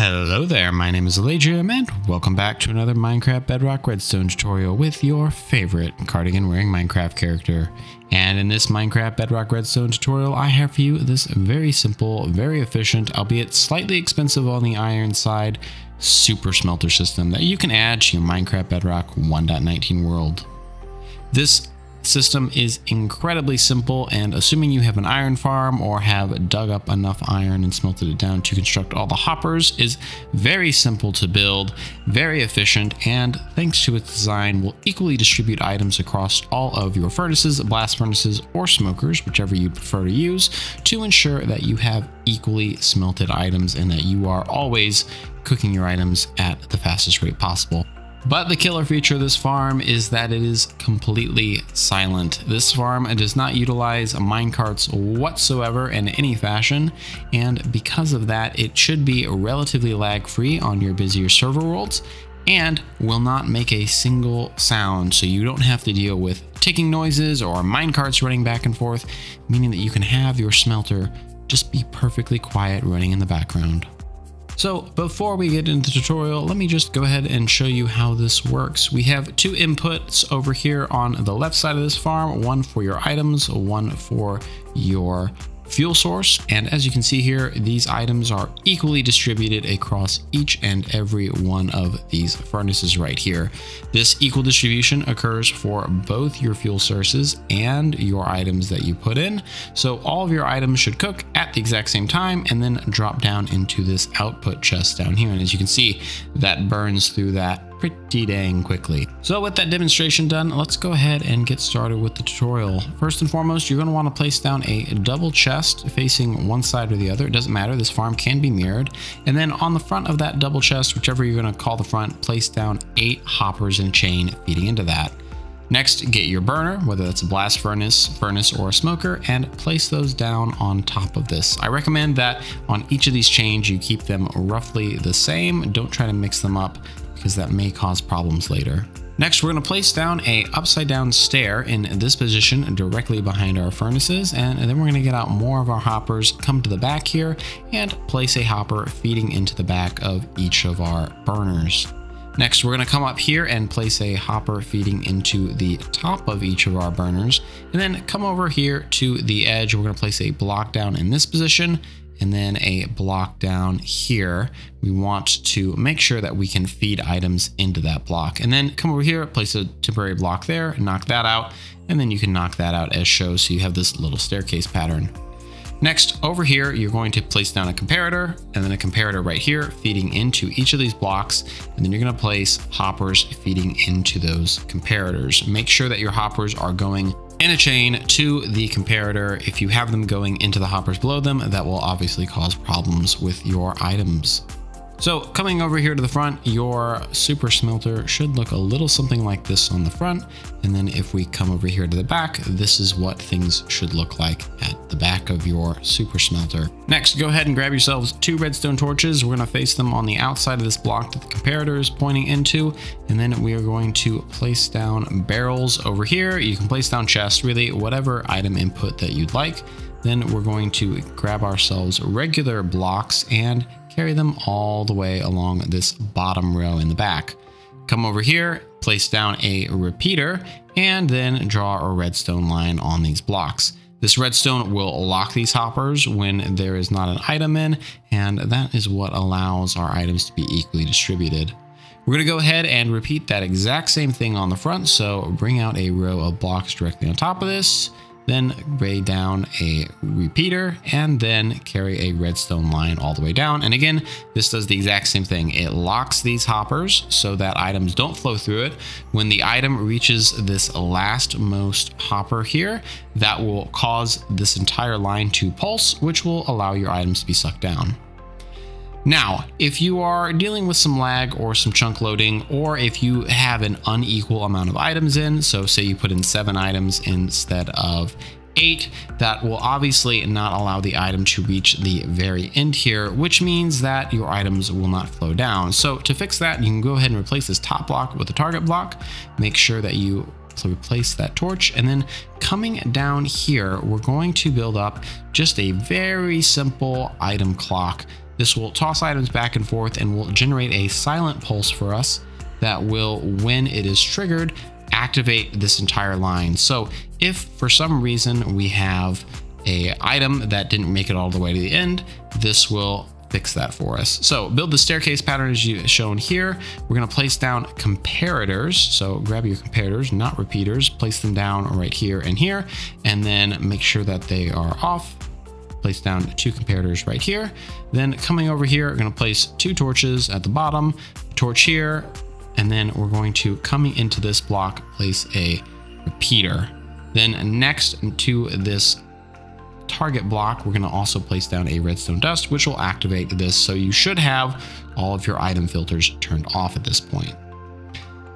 Hello there, my name is Alaydriem and welcome back to another Minecraft Bedrock Redstone tutorial with your favorite cardigan wearing Minecraft character. And in this Minecraft Bedrock Redstone tutorial, I have for you this very simple, very efficient, albeit slightly expensive on the iron side, super smelter system that you can add to your Minecraft Bedrock 1.19 world. This system is incredibly simple, and assuming you have an iron farm or have dug up enough iron and smelted it down to construct all the hoppers, is very simple to build, very efficient, and thanks to its design will equally distribute items across all of your furnaces, blast furnaces, or smokers, whichever you prefer to use, to ensure that you have equally smelted items and that you are always cooking your items at the fastest rate possible. But the killer feature of this farm is that it is completely silent. This farm does not utilize minecarts whatsoever in any fashion, and because of that, it should be relatively lag-free on your busier server worlds and will not make a single sound, so you don't have to deal with ticking noises or minecarts running back and forth, meaning that you can have your smelter just be perfectly quiet running in the background. So before we get into the tutorial, let me just go ahead and show you how this works. We have two inputs over here on the left side of this farm, one for your items, one for your fuel source. And as you can see here, these items are equally distributed across each and every one of these furnaces right here. This equal distribution occurs for both your fuel sources and your items that you put in. So all of your items should cook at the exact same time and then drop down into this output chest down here. And as you can see, that burns through that pretty dang quickly. So with that demonstration done, let's go ahead and get started with the tutorial. First and foremost, you're going to want to place down a double chest facing one side or the other. It doesn't matter, this farm can be mirrored. And then on the front of that double chest, whichever you're going to call the front, place down 8 hoppers in a chain feeding into that. Next, get your burner, whether that's a blast furnace, or a smoker, and place those down on top of this. I recommend that on each of these chains, you keep them roughly the same. Don't try to mix them up, because that may cause problems later. Next, we're going to place down a upside down stair in this position directly behind our furnaces, and then we're going to get out more of our hoppers, come to the back here, and place a hopper feeding into the back of each of our burners. Next, we're going to come up here and place a hopper feeding into the top of each of our burners, and then come over here to the edge. We're going to place a block down in this position, and then a block down here. We want to make sure that we can feed items into that block. And then come over here, place a temporary block there, knock that out, and then you can knock that out as shown, so you have this little staircase pattern. Next, over here, you're going to place down a comparator, and then a comparator right here feeding into each of these blocks, and then you're going to place hoppers feeding into those comparators. Make sure that your hoppers are going in a chain to the comparator. If you have them going into the hoppers below them, that will obviously cause problems with your items. So coming over here to the front, your super smelter should look a little something like this on the front. And then if we come over here to the back, this is what things should look like at the back of your super smelter. Next, go ahead and grab yourselves 2 redstone torches. We're going to face them on the outside of this block that the comparator is pointing into. And then we are going to place down barrels over here. You can place down chests, really whatever item input that you'd like. Then we're going to grab ourselves regular blocks and carry them all the way along this bottom row in the back. Come over here, place down a repeater, and then draw a redstone line on these blocks. This redstone will lock these hoppers when there is not an item in, and that is what allows our items to be equally distributed. We're going to go ahead and repeat that exact same thing on the front, so bring out a row of blocks directly on top of this, then lay down a repeater, and then carry a redstone line all the way down. And again, this does the exact same thing. It locks these hoppers so that items don't flow through it. When the item reaches this lastmost hopper here, that will cause this entire line to pulse, which will allow your items to be sucked down. Now, if you are dealing with some lag or some chunk loading, or if you have an unequal amount of items in, so say you put in 7 items instead of 8, that will obviously not allow the item to reach the very end here, which means that your items will not flow down. So to fix that, you can go ahead and replace this top block with a target block. Make sure that you replace that torch, and then coming down here, we're going to build up just a very simple item clock This will toss items back and forth and will generate a silent pulse for us that will, when it is triggered, activate this entire line. So if for some reason we have an item that didn't make it all the way to the end, this will fix that for us. So build the staircase pattern as shown here. We're going to place down comparators. So grab your comparators, not repeaters, place them down right here and here, and then make sure that they are off. Place down 2 comparators right here. Then coming over here, we're going to place 2 torches at the bottom, torch here, and then we're going to, coming into this block, place a repeater. Then next to this target block, we're going to also place down a redstone dust, which will activate this. So you should have all of your item filters turned off at this point.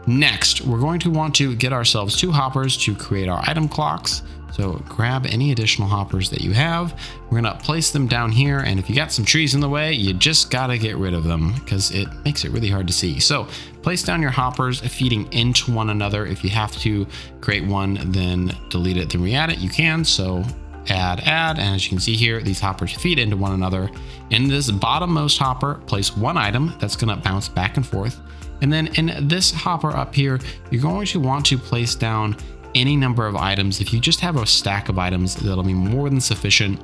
Next, we're going to want to get ourselves 2 hoppers to create our item clocks. So grab any additional hoppers that you have. We're going to place them down here. And if you got some trees in the way, you just got to get rid of them because it makes it really hard to see. So place down your hoppers feeding into one another. If you have to create one, then delete it, then re-add it, you can. So add, and as you can see here, these hoppers feed into one another. In this bottommost hopper, place 1 item that's going to bounce back and forth. And then in this hopper up here, you're going to want to place down any number of items. If you just have a stack of items, that'll be more than sufficient.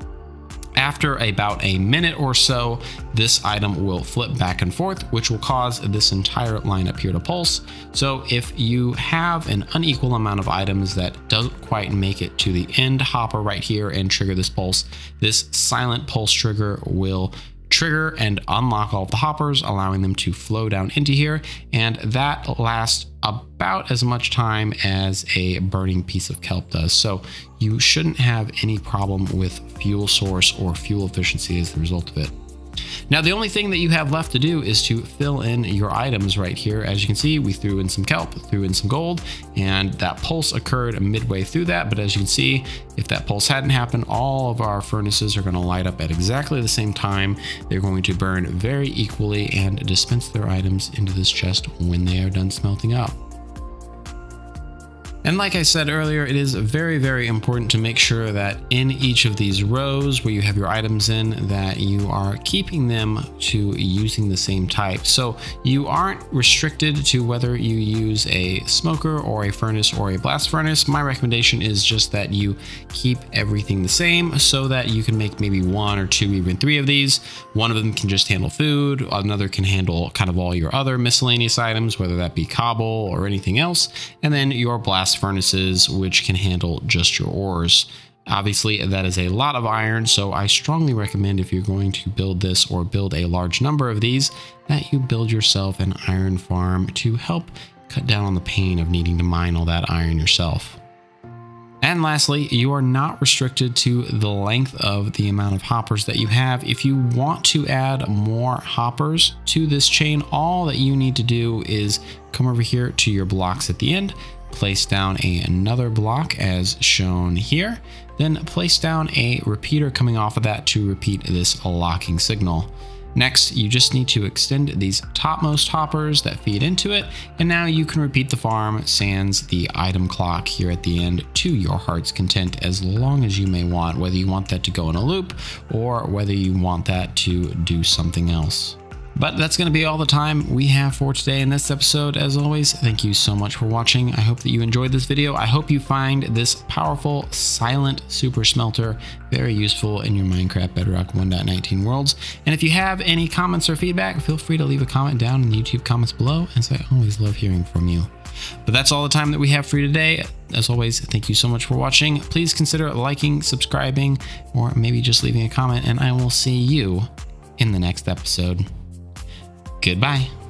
After about a minute or so, this item will flip back and forth, which will cause this entire line up here to pulse. So if you have an unequal amount of items that doesn't quite make it to the end hopper right here and trigger this pulse, this silent pulse trigger will trigger and unlock all of the hoppers, allowing them to flow down into here. And that lasts about as much time as a burning piece of kelp does. So you shouldn't have any problem with fuel source or fuel efficiency as the result of it. Now, the only thing that you have left to do is to fill in your items right here. As you can see, we threw in some kelp, threw in some gold, and that pulse occurred midway through that. But as you can see, if that pulse hadn't happened, all of our furnaces are going to light up at exactly the same time. They're going to burn very equally and dispense their items into this chest when they are done smelting up. And like I said earlier, it is very, very important to make sure that in each of these rows where you have your items in, that you are keeping them to using the same type. So you aren't restricted to whether you use a smoker or a furnace or a blast furnace. My recommendation is just that you keep everything the same so that you can make maybe 1 or 2, even 3 of these. One of them can just handle food. Another can handle kind of all your other miscellaneous items, whether that be cobble or anything else. And then your blast furnaces, which can handle just your ores. Obviously, that is a lot of iron, so I strongly recommend if you're going to build this or build a large number of these, that you build yourself an iron farm to help cut down on the pain of needing to mine all that iron yourself. And lastly, you are not restricted to the length of the amount of hoppers that you have. If you want to add more hoppers to this chain, all that you need to do is come over here to your blocks at the end, place down another block as shown here, then place down a repeater coming off of that to repeat this locking signal. Next, you just need to extend these topmost hoppers that feed into it, and now you can repeat the farm sans the item clock here at the end to your heart's content, as long as you may want, whether you want that to go in a loop or whether you want that to do something else. But that's going to be all the time we have for today in this episode. As always, thank you so much for watching. I hope that you enjoyed this video. I hope you find this powerful, silent super smelter very useful in your Minecraft Bedrock 1.19 worlds. And if you have any comments or feedback, feel free to leave a comment down in the YouTube comments below, as I always love hearing from you. But that's all the time that we have for you today. As always, thank you so much for watching. Please consider liking, subscribing, or maybe just leaving a comment, and I will see you in the next episode. Goodbye.